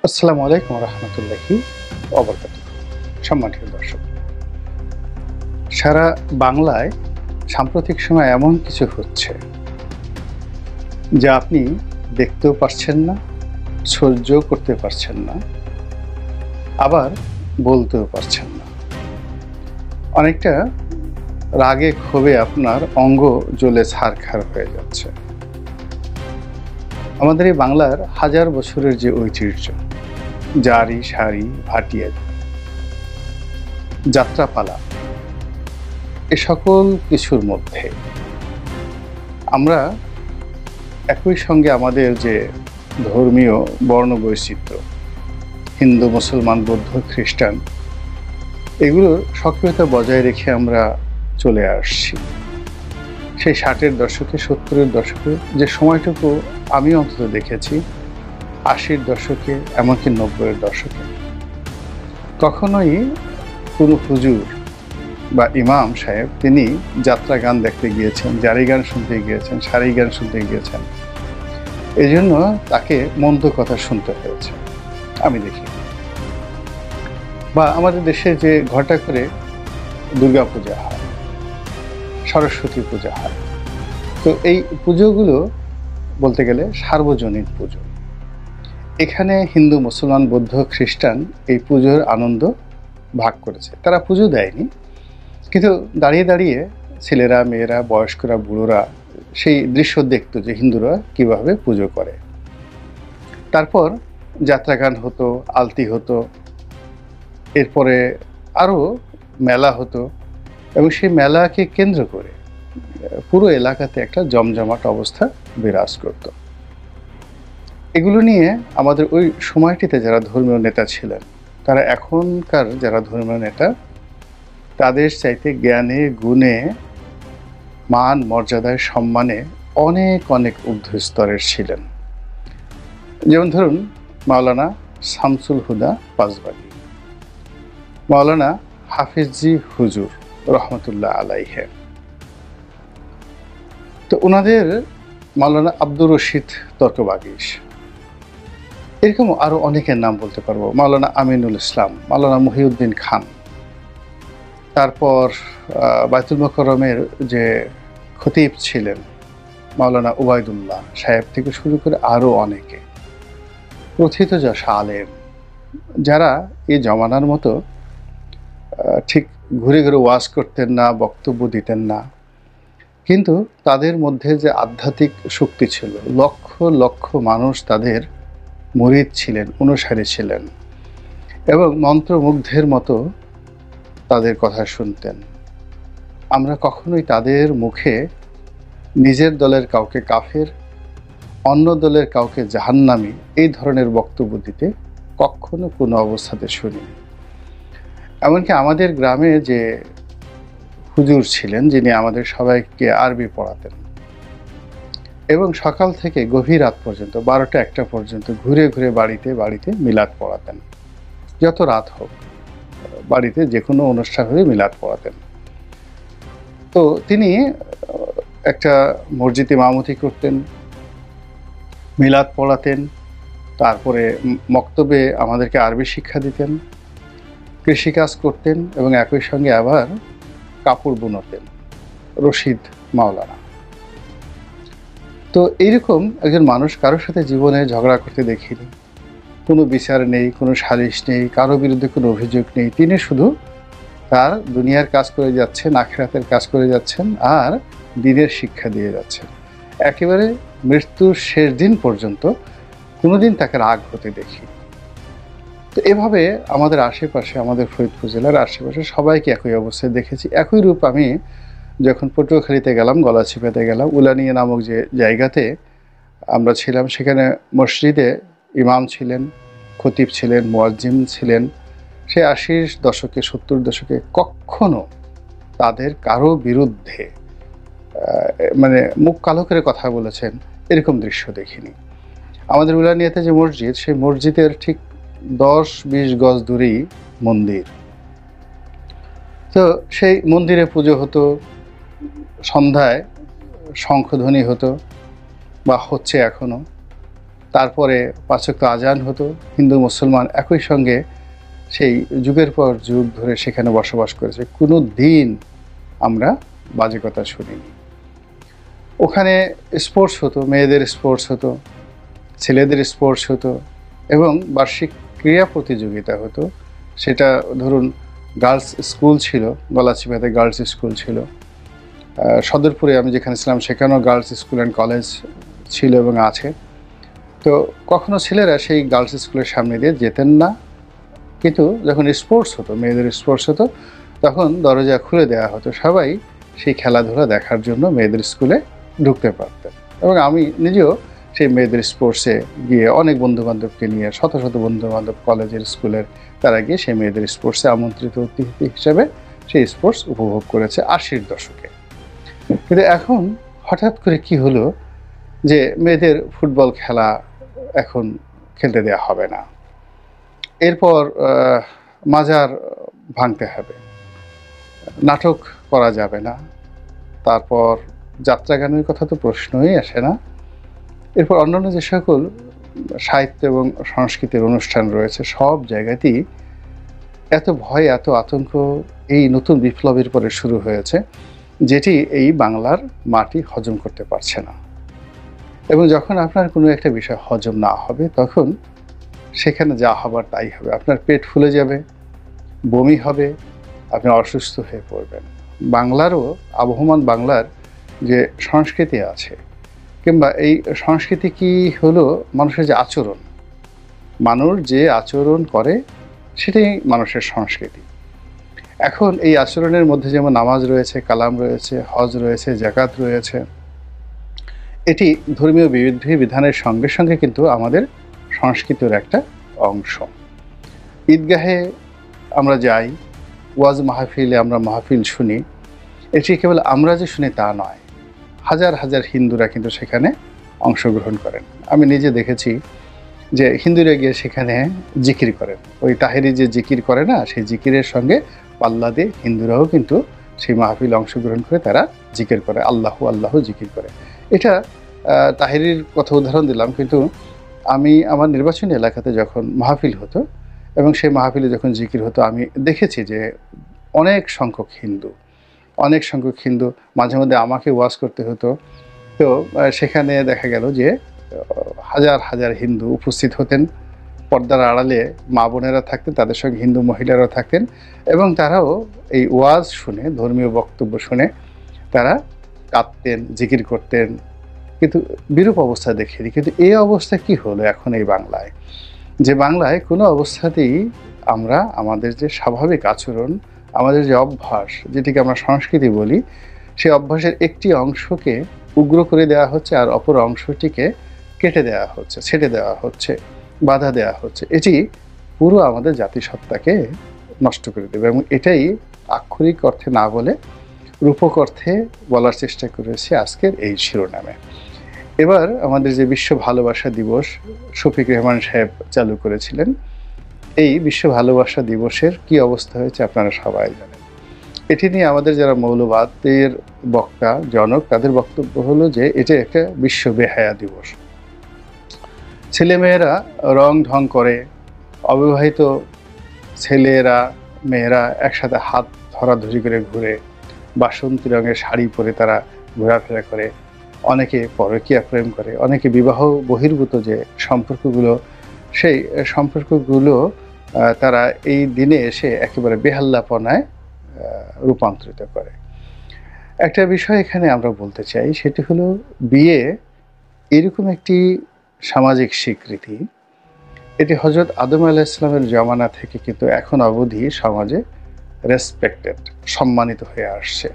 আসসালামু আলাইকুম রহমতুল্লাহি ওয়াবারাকাতুহু। সম্মানিত দর্শক, সারা বাংলায় সাম্প্রতিক সময় এমন কিছু হচ্ছে যা আপনি দেখতেও পারছেন না, সহ্যও করতে পারছেন না, আবার বলতেও পারছেন না। অনেকটা রাগে ক্ষোভে আপনার অঙ্গ জ্বলে ছারখার হয়ে যাচ্ছে। আমাদের এই বাংলার হাজার বছরের যে ঐতিহ্য, জারি সারি ভাটিয়া যাত্রাপালা, এ সকল কিছুর মধ্যে আমরা একই সঙ্গে আমাদের যে ধর্মীয় বর্ণবৈচিত্র্য, হিন্দু মুসলমান বৌদ্ধ খ্রিস্টান, এগুলোর সক্রিয়তা বজায় রেখে আমরা চলে আসছি। সেই 60-এর দশকে 70-এর দশকে যে সময়টুকু আমি অন্তত দেখেছি, 80-এর দশকে এমনকি 90-এর দশকে, কখনোই কোনো হুজুর বা ইমাম সাহেব তিনি যাত্রা গান দেখতে গিয়েছেন, জারি গান শুনতে গিয়েছেন, সারি গান শুনতে গিয়েছেন, এই জন্য তাকে মন্দ কথা শুনতে হয়েছে আমি দেখি। বা আমাদের দেশে যে ঘটা করে দুর্গা পূজা হয়, সরস্বতী পূজা হয়, তো এই পুজোগুলো বলতে গেলে সার্বজনীন পুজো। এখানে হিন্দু মুসলমান বৌদ্ধ খ্রিস্টান এই পুজোর আনন্দ ভাগ করেছে। তারা পুজো দেয়নি, কিন্তু দাঁড়িয়ে দাঁড়িয়ে ছেলেরা, মেয়েরা, বয়স্করা, বুড়োরা সেই দৃশ্য দেখত যে হিন্দুরা কিভাবে পুজো করে। তারপর যাত্রাগান হতো, আলতি হতো, এরপরে আরও মেলা হতো, এবং সেই মেলাকে কেন্দ্র করে পুরো এলাকাতে একটা জমজমাট অবস্থা বিরাজ করত। এগুলো নিয়ে আমাদের ওই সময়টিতে যারা ধর্মীয় নেতা ছিলেন, তারা এখনকার যারা ধর্মীয় নেতা, তাদের চাইতে জ্ঞানে গুণে মান মর্যাদায় সম্মানে অনেক অনেক ঊর্ধ্ব স্তরের ছিলেন। যেমন ধরুন মাওলানা শামসুল হুদা পাঁচবাগী, মাওলানা হাফিজি হুজুর রহমতুল্লাহ আলাইহে, তো ওনাদের মাওলানা আব্দুর রশিদ তর্কবাগীশ, এরকম আরও অনেকের নাম বলতে পারবো। মাওলানা আমিনুল ইসলাম, মাওলানা মহিউদ্দিন খান, তারপর বায়তুল মোকাররমের যে খতিব ছিলেন মাওলানা উবাইদুল্লাহ সাহেব থেকে শুরু করে আরও অনেকে, প্রথিতযশ আলেম, যারা এই জমানার মতো ঠিক ঘুরে ঘুরে ওয়াজ করতেন না, বক্তব্য দিতেন না, কিন্তু তাদের মধ্যে যে আধ্যাত্মিক শক্তি ছিল, লক্ষ লক্ষ মানুষ তাদের মুরিদ ছিলেন, অনুসারী ছিলেন, এবং মন্ত্রমুগ্ধের মতো তাদের কথা শুনতেন। আমরা কখনোই তাদের মুখে নিজের দলের কাউকে কাফের, অন্য দলের কাউকে জাহান্নামী এই ধরনের বক্তব্য দিতে কখনো কোনো অবস্থাতে শুনিনি। এমনকি আমাদের গ্রামে যে হুজুর ছিলেন, যিনি আমাদের সবাইকে আরবি পড়াতেন, এবং সকাল থেকে গভীর রাত পর্যন্ত 12টা-1টা পর্যন্ত ঘুরে ঘুরে বাড়িতে বাড়িতে মিলাদ পড়াতেন। যত রাত হোক বাড়িতে যে কোনো অনুষ্ঠান হলে মিলাদ পড়াতেন। তো তিনি একটা মসজিদে ইমামতি করতেন, মিলাদ পড়াতেন, তারপরে মক্তবে আমাদেরকে আরবি শিক্ষা দিতেন, কৃষিকাজ করতেন, এবং একই সঙ্গে আবার কাপড় বুনতেন। রশিদ মাওলানা। তো এইরকম একজন মানুষ কারোর সাথে জীবনে ঝগড়া করতে দেখিনি। কোনো বিচার নেই, কোনো সালিশ নেই, কারো বিরুদ্ধে কোনো অভিযোগ নেই। তিনি শুধু তার দুনিয়ার কাজ করে যাচ্ছেন, আখিরাতের কাজ করে যাচ্ছেন, আর দ্বীনের শিক্ষা দিয়ে যাচ্ছেন। একেবারে মৃত্যুর শেষ দিন পর্যন্ত কোনোদিন তাকে রাগ হতে দেখি। তো এভাবে আমাদের আশেপাশে, আমাদের ফরিদপুর জেলার আশেপাশে সবাইকে একই অবস্থায় দেখেছি। একই রূপ আমি যখন পটুয়াখালীতে গেলাম, গলাচিপাতে গেলাম, উলানিয়া নামক যে জায়গাতে আমরা ছিলাম, সেখানে মসজিদে ইমাম ছিলেন, খতিব ছিলেন, মুয়াজ্জিম ছিলেন। সে 80-র দশকে 70-র দশকে কখনো তাদের কারো বিরুদ্ধে মানে মুখ কালো করে কথা বলেছেন এরকম দৃশ্য দেখিনি। আমাদের উলানিয়াতে যে মসজিদ, সেই মসজিদের ঠিক 10-20 গজ দূরেই মন্দির। তো সেই মন্দিরে পুজো হতো, সন্ধ্যায় শঙ্খধ্বনি হতো বা হচ্ছে এখনো। তারপরে 5 ওয়াক্ত আজান হতো, হিন্দু মুসলমান একই সঙ্গে সেই যুগের পর যুগ ধরে সেখানে বসবাস করেছে। কোনো দিন আমরা বাজে কথা শুনিনি। ওখানে স্পোর্টস হতো, মেয়েদের স্পোর্টস হতো, ছেলেদের স্পোর্টস হতো এবং বার্ষিক ক্রীড়া প্রতিযোগিতা হতো। সেটা ধরুন গার্লস স্কুল ছিল, গলাচিপাতে গার্লস স্কুল ছিল, সদরপুরে আমি যেখানে ছিলাম সেখানেও গার্লস স্কুল অ্যান্ড কলেজ ছিল এবং আছে। তো কখনো ছেলেরা সেই গার্লস স্কুলের সামনে দিয়ে যেতেন না, কিন্তু যখন স্পোর্টস হতো, মেয়েদের স্পোর্টস হতো, তখন দরজা খুলে দেওয়া হতো, সবাই সেই খেলাধুলা দেখার জন্য মেয়েদের স্কুলে ঢুকতে পারতেন। এবং আমি নিজেও সেই মেয়েদের স্পোর্টসে গিয়ে অনেক বন্ধুবান্ধবকে নিয়ে, শত শত বন্ধুবান্ধব কলেজের স্কুলের, তারা গিয়ে সেই মেয়েদের স্পোর্টসে আমন্ত্রিত অতিথি হিসেবে সেই স্পোর্টস উপভোগ করেছে 80-র দশকে। কিন্তু এখন হঠাৎ করে কি হলো যে মেয়েদের ফুটবল খেলা এখন খেলতে দেওয়া হবে না, এরপর মাজার ভাঙতে হবে, নাটক করা যাবে না, তারপর যাত্রা গানের কথা তো প্রশ্নই আসে না, এরপর অন্যান্য যে সকল সাহিত্য এবং সংস্কৃতির অনুষ্ঠান রয়েছে সব জায়গাতেই এত ভয়, এত আতঙ্ক এই নতুন বিপ্লবের পরে শুরু হয়েছে, যেটি এই বাংলার মাটি হজম করতে পারছে না। এবং যখন আপনার কোনো একটা বিষয় হজম না হবে, তখন সেখানে যা হবার তাই হবে। আপনার পেট ফুলে যাবে, বমি হবে, আপনি অসুস্থ হয়ে পড়বেন। বাংলারও, আবহমান বাংলার যে সংস্কৃতি আছে, কিংবা এই সংস্কৃতি কি হলো মানুষের যে আচরণ, মানুষ যে আচরণ করে সেটাই মানুষের সংস্কৃতি। এখন এই আচরণের মধ্যে যেমন নামাজ রয়েছে, কালাম রয়েছে, হজ রয়েছে, যাকাত রয়েছে, এটি ধর্মীয় বিধানের সঙ্গে সঙ্গে কিন্তু আমাদের সংস্কৃতির একটা অংশ। ঈদগাহে আমরা যাই, ওয়াজ মাহফিলে আমরা মাহফিল শুনি, এটি কেবল আমরা যে শুনি তা নয়, হাজার হাজার হিন্দুরা কিন্তু সেখানে অংশগ্রহণ করেন। আমি নিজে দেখেছি যে হিন্দুরা গিয়ে সেখানে জিকির করেন, ওই তাহেরি যে জিকির করে না, সেই জিকিরের সঙ্গে পাল্লা দিয়ে হিন্দুরাও কিন্তু সেই মাহফিল অংশগ্রহণ করে তারা জিকির করে, আল্লাহু আল্লাহু জিকির করে। এটা তাহেরির কথা উদাহরণ দিলাম, কিন্তু আমি আমার নির্বাচনী এলাকাতে যখন মাহফিল হতো এবং সেই মাহফিলে যখন জিকির হতো, আমি দেখেছি যে অনেক সংখ্যক হিন্দু মাঝে মধ্যে আমাকে ওয়াজ করতে হতো। তো সেখানে দেখা গেল যে হাজার হাজার হিন্দু উপস্থিত হতেন, পর্দার আড়ালে মা বোনেরা থাকতেন, তাদের সঙ্গে হিন্দু মহিলারাও থাকতেন এবং তারাও এই ওয়াজ শুনে, ধর্মীয় বক্তব্য শুনে তারা কাঁদতেন, জিকির করতেন। কিন্তু বিরূপ অবস্থা দেখিনি। কিন্তু এই অবস্থা কি হলো এখন এই বাংলায়, যে বাংলায় কোনো অবস্থাতেই আমরা আমাদের যে স্বাভাবিক আচরণ, আমাদের যে অভ্যাস, যেটিকে আমরা সংস্কৃতি বলি, সেই অভ্যাসের একটি অংশকে উগ্র করে দেওয়া হচ্ছে আর অপর অংশটিকে কেটে দেওয়া হচ্ছে, ছেটে দেওয়া হচ্ছে, বাধা দেওয়া হচ্ছে। এটি পুরো আমাদের জাতিসত্তাকে নষ্ট করে দেবে এবং এটাই আক্ষরিক অর্থে না বলে রূপক অর্থে বলার চেষ্টা করেছি আজকের এই শিরোনামে। এবার আমাদের যে বিশ্ব ভালোবাসা দিবস শফিক রেহমান সাহেব চালু করেছিলেন, এই বিশ্ব ভালোবাসা দিবসের কি অবস্থা হয়েছে আপনারা সবাই জানেন। এটি নিয়ে আমাদের যারা মৌলবাদের বক্তা, জনক, তাদের বক্তব্য হলো যে এটা একটা বিশ্ব বেহায়া দিবস। ছেলেমেয়েরা রং ঢং করে, অবিবাহিত ছেলেরা মেয়েরা একসাথে হাত ধরাধরি করে ঘুরে, বাসন্তী রঙের শাড়ি পরে তারা ঘোরাফেরা করে, অনেকে পরকীয়া প্রেম করে, অনেকে বিবাহ বহির্ভূত যে সম্পর্কগুলো, সেই সম্পর্কগুলো তারা এই দিনে এসে একেবারে বেহাল্লাপনায় রূপান্তরিত করে। একটা বিষয় এখানে আমরা বলতে চাই, সেটি হলো বিয়ে এরকম একটি সামাজিক স্বীকৃতি, এটি হযরত আদম আলাইহিস সালামের জামানা থেকে কিন্তু এখন অবধি সমাজে রেসপেক্টেড, সম্মানিত হয়ে আসছে।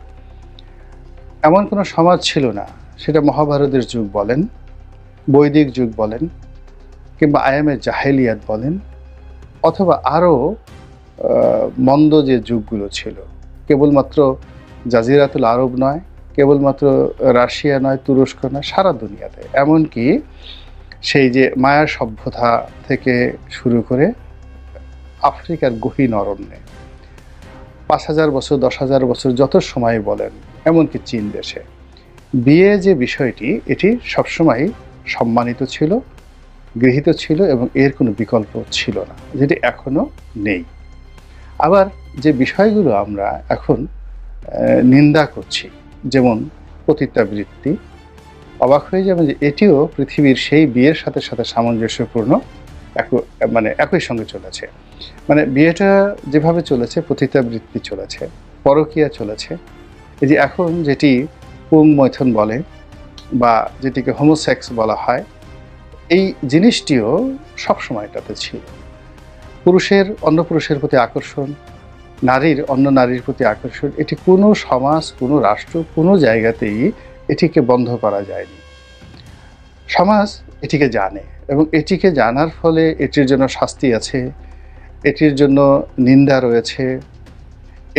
এমন কোনো সমাজ ছিল না, সেটা মহাভারতের যুগ বলেন, বৈদিক যুগ বলেন, কিংবা আয়ামে জাহেলিয়াত বলেন, অথবা আরও মন্দ যে যুগগুলো ছিল, কেবলমাত্র জাজিরাতুল আরব নয়, কেবলমাত্র রাশিয়া নয়, তুরস্ক নয়, সারা দুনিয়াতে, এমনকি সেই যে মায়া সভ্যতা থেকে শুরু করে আফ্রিকার গহীন অরণ্যে 5000 বছর, 10,000 বছর যত সময় বলেন, এমনকি চীন দেশে বিয়ে যে বিষয়টি, এটি সবসময় সম্মানিত ছিল, গৃহীত ছিল এবং এর কোনো বিকল্প ছিল না, যেটি এখনো নেই। আবার যে বিষয়গুলো আমরা এখন নিন্দা করছি, যেমন পতিতাবৃত্তি, অবাক হয়ে যাবেন যে এটিও পৃথিবীর সেই বিয়ের সাথে সাথে সামঞ্জস্যপূর্ণ মানে একই সঙ্গে চলেছে। মানে বিয়েটা যেভাবে চলেছে, পতিতাবৃত্তি চলেছে, পরকীয়া চলেছে। এই যে এখন যেটি পুংমৈথুন বলে বা যেটিকে হোমোসেক্স বলা হয়, এই জিনিসটিও সবসময় এটাতে ছিল। পুরুষের অন্য পুরুষের প্রতি আকর্ষণ, নারীর অন্য নারীর প্রতি আকর্ষণ, এটি কোনো সমাজ, কোনো রাষ্ট্র, কোনো জায়গাতেই এটিকে বন্ধ করা যায়নি। সমাজ এটিকে জানে এবং এটিকে জানার ফলে এটির জন্য শাস্তি আছে, এটির জন্য নিন্দা রয়েছে,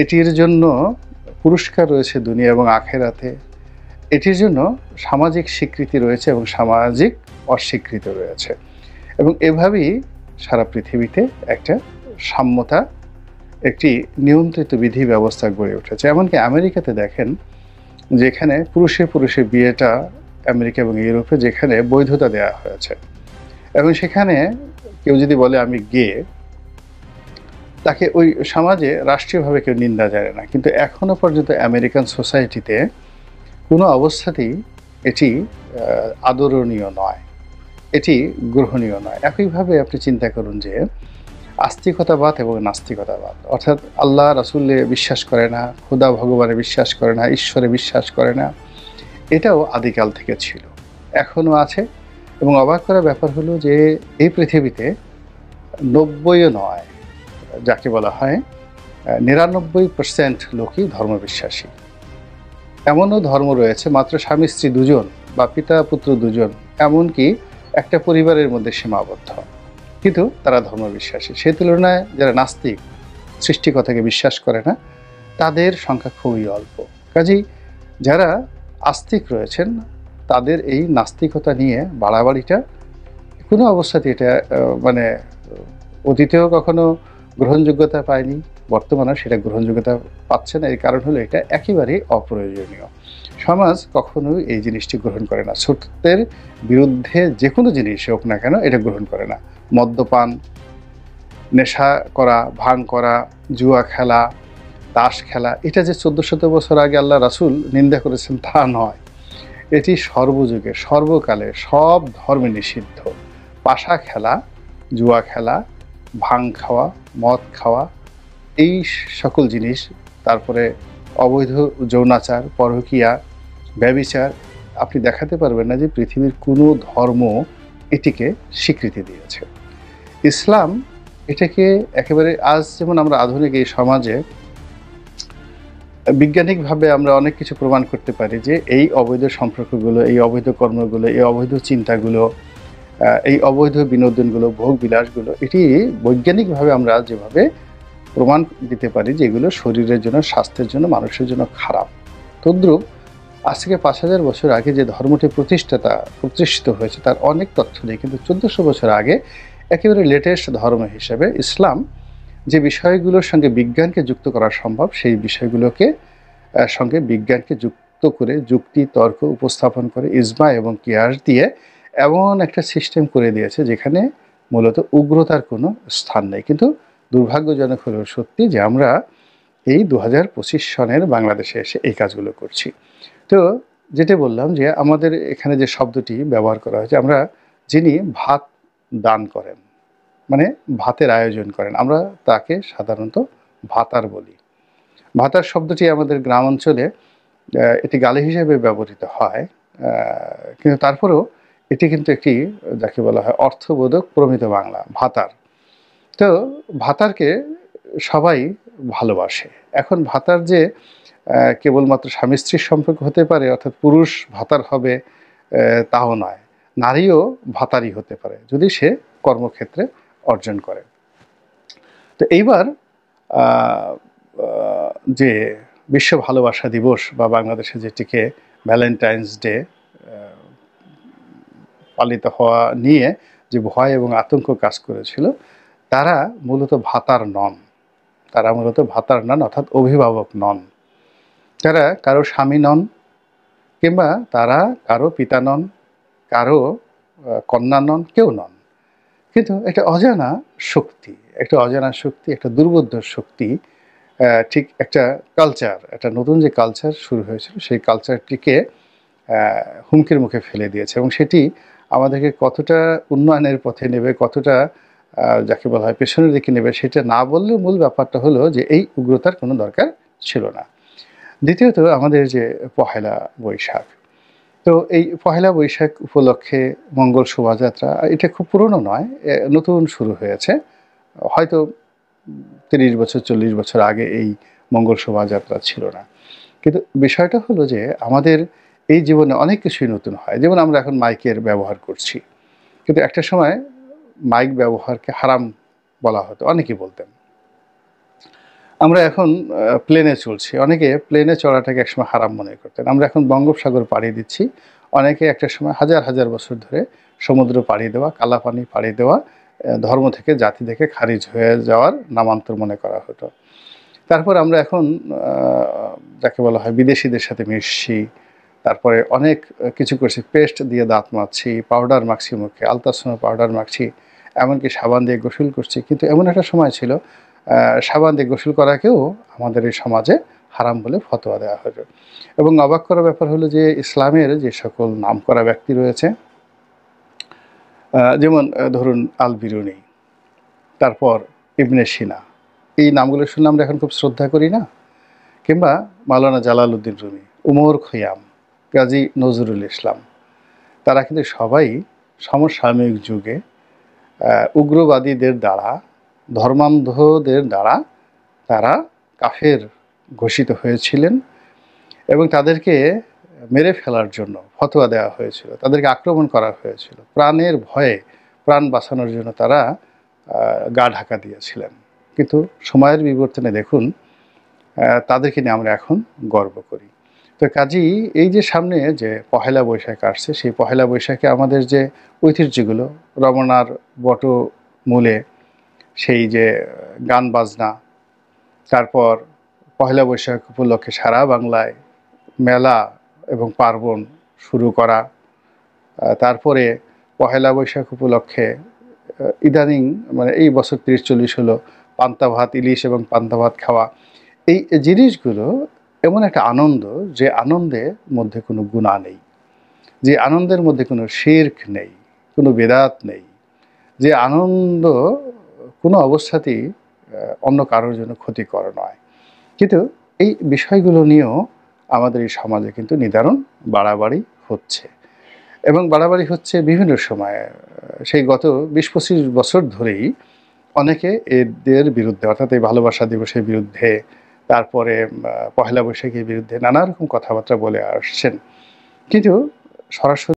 এটির জন্য পুরস্কার রয়েছে দুনিয়া এবং আখেরাতে, এটির জন্য সামাজিক স্বীকৃতি রয়েছে এবং সামাজিক অস্বীকৃতি রয়েছে। এবং এভাবেই সারা পৃথিবীতে একটা সাম্যতা, একটি নিয়ন্ত্রিত বিধি ব্যবস্থা গড়ে উঠেছে। এমনকি আমেরিকাতে দেখেন, যেখানে পুরুষে পুরুষে বিয়েটা আমেরিকা এবং ইউরোপে যেখানে বৈধতা দেওয়া হয়েছে, এবং সেখানে কেউ যদি বলে আমি গে, তাকে ওই সমাজে রাষ্ট্রীয়ভাবে কেউ নিন্দা জানে না। কিন্তু এখনো পর্যন্ত আমেরিকান সোসাইটিতে কোনো অবস্থাতেই এটি আদরণীয় নয়, এটি গ্রহণীয় নয়। একইভাবে আপনি চিন্তা করুন যে আস্তিকতাবাদ এবং নাস্তিকতাবাদ, অর্থাৎ আল্লাহ রাসূলে বিশ্বাস করে না, খোদা ভগবানে বিশ্বাস করে না, ঈশ্বরে বিশ্বাস করে না, এটাও আদিকাল থেকে ছিল, এখনও আছে। এবং অবাক করার ব্যাপার হলো যে এই পৃথিবীতে ৯০ও নয়, যাকে বলা হয় ৯৯% লোকই ধর্মবিশ্বাসী। এমনও ধর্ম রয়েছে মাত্র স্বামী স্ত্রী দুজন বা পিতা পুত্র দুজন, এমনকি একটা পরিবারের মধ্যে সীমাবদ্ধ, কিন্তু তারা ধর্মবিশ্বাসী। সেই তুলনায় যারা নাস্তিক, সৃষ্টিকতাকে বিশ্বাস করে না, তাদের সংখ্যা খুবই অল্প। কাজেই যারা আস্তিক রয়েছেন, তাদের এই নাস্তিকতা নিয়ে বাড়াবাড়িটা কোনো অবস্থাতে এটা মানে অতীতেও কখনো গ্রহণযোগ্যতা পায়নি, বর্তমানেও সেটা গ্রহণযোগ্যতা পাচ্ছে না। এর কারণ হলো এটা একেবারেই অপ্রয়োজনীয়। সমাজ কখনোই এই জিনিসটি গ্রহণ করে না। সত্যের বিরুদ্ধে যে কোনো জিনিস হোক না কেন, এটা গ্রহণ করে না। মদ্যপান, নেশা করা, ভাং করা, জুয়া খেলা, তাস খেলা, এটা যে ১৪০০ বছর আগে আল্লাহ রাসূল নিন্দা করেছেন তা নয়। এটি সর্বযুগে, সর্বকালে সব ধর্মে নিষিদ্ধ। পাশা খেলা, জুয়া খেলা, ভাং খাওয়া, মদ খাওয়া, এই সকল জিনিস, তারপরে অবৈধ যৌনাচার, পরকীয়া, ব্যভিচার, আপনি দেখাতে পারবেন না যে পৃথিবীর কোনো ধর্ম এটিকে স্বীকৃতি দিয়েছে। ইসলাম এটাকে একেবারে, আজ যেমন আমরা আধুনিক এই সমাজে বৈজ্ঞানিকভাবে আমরা অনেক কিছু প্রমাণ করতে পারি যে এই অবৈধ সম্পর্কগুলো, এই অবৈধ কর্মগুলো, এই অবৈধ চিন্তাগুলো, এই অবৈধ বিনোদনগুলো, ভোগ বিলাসগুলো, এটি বৈজ্ঞানিকভাবে আমরা যেভাবে প্রমাণ দিতে পারি যে এগুলো শরীরের জন্য, স্বাস্থ্যের জন্য, মানুষের জন্য খারাপ, তদ্রূপ আজ থেকে ৫,০০০ বছর আগে যে ধর্মটি প্রতিষ্ঠিত হয়েছে তার অনেক তথ্য নেই, কিন্তু ১৪০০ বছর আগে একেবারে লেটেস্ট ধর্ম হিসেবে ইসলাম যে বিষয়গুলোর সঙ্গে বিজ্ঞানকে যুক্ত করা সম্ভব, সেই বিষয়গুলোকে সঙ্গে বিজ্ঞানকে যুক্ত করে, যুক্তি তর্ক উপস্থাপন করে, ইজমা এবং কিয়াস দিয়ে এমন একটা সিস্টেম করে দিয়েছে যেখানে মূলত উগ্রতার কোনো স্থান নেই। কিন্তু দুর্ভাগ্যজনক হলেও সত্যি যে আমরা এই ২০২৫ সনের বাংলাদেশে এসে এই কাজগুলো করছি। তো যেটা বললাম যে আমাদের এখানে যে শব্দটি ব্যবহার করা হয়েছে, আমরা যিনি ভাত দান করেন, মানে ভাতের আয়োজন করেন, আমরা তাকে সাধারণত ভাতার বলি। ভাতার শব্দটি আমাদের গ্রাম অঞ্চলে এটি গালি হিসেবে ব্যবহৃত হয়, কিন্তু তারপরেও এটি কিন্তু একটি, যাকে বলা হয় অর্থবোধক প্রমিত বাংলা, ভাতার। তো ভাতারকে সবাই ভালোবাসে। এখন ভাতার যে কেবলমাত্র স্বামী স্ত্রীর সম্পর্ক হতে পারে, অর্থাৎ পুরুষ ভাতার হবে তাও নয়, নারীও ভাতারই হতে পারে যদি সে কর্মক্ষেত্রে অর্জন করে। তো এইবার যে বিশ্ব ভালোবাসা দিবস বা বাংলাদেশে যেটিকে ভ্যালেন্টাইন্স ডে পালিত হওয়া নিয়ে যে ভয় এবং আতঙ্ক কাজ করেছিল, তারা মূলত ভাতার নন, তারা মূলত ভাতার নন, অর্থাৎ অভিভাবক নন। তারা কারো স্বামী নন, কিংবা তারা কারো পিতা নন, কারো কন্যা নন, কেউ নন। কিন্তু একটা অজানা শক্তি, একটা দুর্বোধ্য শক্তি ঠিক একটা কালচার, একটা নতুন যে কালচার শুরু হয়েছিল সেই কালচারটিকে আ হুমকির মুখে ফেলে দিয়েছে এবং সেটি আমাদেরকে কতটা উন্নয়নের পথে নেবে, কতটা যাকে বলা হয় পেছনের দিকে নেবে সেটা না বললেও মূল ব্যাপারটা হলো যে এই উগ্রতার কোনো দরকার ছিল না। দ্বিতীয়ত আমাদের যে পহেলা বৈশাখ। তো এই পহেলা বৈশাখ উপলক্ষে মঙ্গল শোভাযাত্রা এটা খুব পুরনো নয়, নতুন শুরু হয়েছে। হয়তো ৩০ বছর ৪০ বছর আগে এই মঙ্গল শোভাযাত্রা ছিল না। কিন্তু বিষয়টা হলো যে আমাদের এই জীবনে অনেক কিছুই নতুন হয়। যেমন আমরা এখন মাইকের ব্যবহার করছি। কিন্তু একটা সময় মাইক ব্যবহারকে হারাম বলা হতো। অনেকেই বলতেন। আমরা এখন প্লেনে চলছি। অনেকে প্লেনে চড়াটাকে একসময় হারাম মনে করতেন। আমরা এখন বঙ্গোপসাগর পাড়ি দিচ্ছি। অনেকে একটা সময় হাজার, হাজার বছর ধরে সমুদ্র পাড়ি দেওয়া, কালাপানি পাড়ি দেওয়া ধর্ম থেকে জাতি থেকে খারিজ হয়ে যাওয়ার নামান্তর মনে করা হতো। তারপর আমরা এখন আ যাকে বলা হয় বিদেশীদের সাথে মিশছি। তারপরে অনেক কিছু করছি। পেস্ট দিয়ে দাঁত মাজছি, পাউডার মাখছি মুখে, আলতাসনো পাউডার মাখছি। এমনকি সাবান দিয়ে গোসল করছি। কিন্তু এমন একটা সময় ছিল আ সাবান দিয়ে গোসল করাকেও আমাদের এই সমাজে হারাম বলে ফতোয়া দেওয়া হতো। এবং অবাক করার ব্যাপার হলো যে ইসলামের যে সকল নামকরা ব্যক্তি রয়েছে যেমন ধরুন আল বিরুনি, তারপর ইবনে সিনা। এই নামগুলো শুনলে আমরা এখন খুব শ্রদ্ধা করি না? কিংবা মাওলানা জালালউদ্দিন রুমি, উমর খৈয়াম, কাজী নজরুল ইসলাম। তারা কিন্তু সবাই সমসাময়িক যুগে উগ্রবাদীদের দ্বারা, ধর্মান্ধদের দ্বারা তারা কাফের ঘোষিত হয়েছিলেন এবং তাদেরকে মেরে ফেলার জন্য ফতোয়া দেওয়া হয়েছিল। তাদেরকে আক্রমণ করা হয়েছিল। প্রাণের ভয়ে প্রাণ বাঁচানোর জন্য তারা গা ঢাকা দিয়েছিলেন। কিন্তু সময়ের বিবর্তনে দেখুন তাদেরকে নিয়ে আমরা এখন গর্ব করি। তো কাজেই এই যে সামনে যে পহেলা বৈশাখ আসছে, সেই পহেলা বৈশাখে আমাদের যে ঐতিহ্যগুলো রমনার বটমূলে সেই যে গান বাজনা, তারপর পহেলা বৈশাখ উপলক্ষে সারা বাংলায় মেলা এবং পার্বণ শুরু করা, তারপরে পহেলা বৈশাখ উপলক্ষে ইদানিং মানে এই বছর ৩০-৪০ হলো পান্তা ভাত, ইলিশ এবং পান্তা ভাত খাওয়া। এই জিনিসগুলো এমন একটা আনন্দ যে আনন্দের মধ্যে কোনো গুনাহ নেই, যে আনন্দের মধ্যে কোনো শিরক নেই, কোনো বেদাত নেই, যে আনন্দ কোনো অবস্থাতেই অন্য কারোর জন্য ক্ষতিকর নয়। কিন্তু এই বিষয়গুলো নিয়েও আমাদের এই সমাজে কিন্তু নিদারুণ বাড়াবাড়ি হচ্ছে এবং বাড়াবাড়ি হচ্ছে বিভিন্ন সময়ে। সেই গত ২০-২৫ বছর ধরেই অনেকে এদের বিরুদ্ধে অর্থাৎ এই ভালোবাসা দিবসের বিরুদ্ধে, তারপরে পহেলা বৈশাখের বিরুদ্ধে নানা রকম কথাবার্তা বলে আসছেন। কিন্তু সরাসরি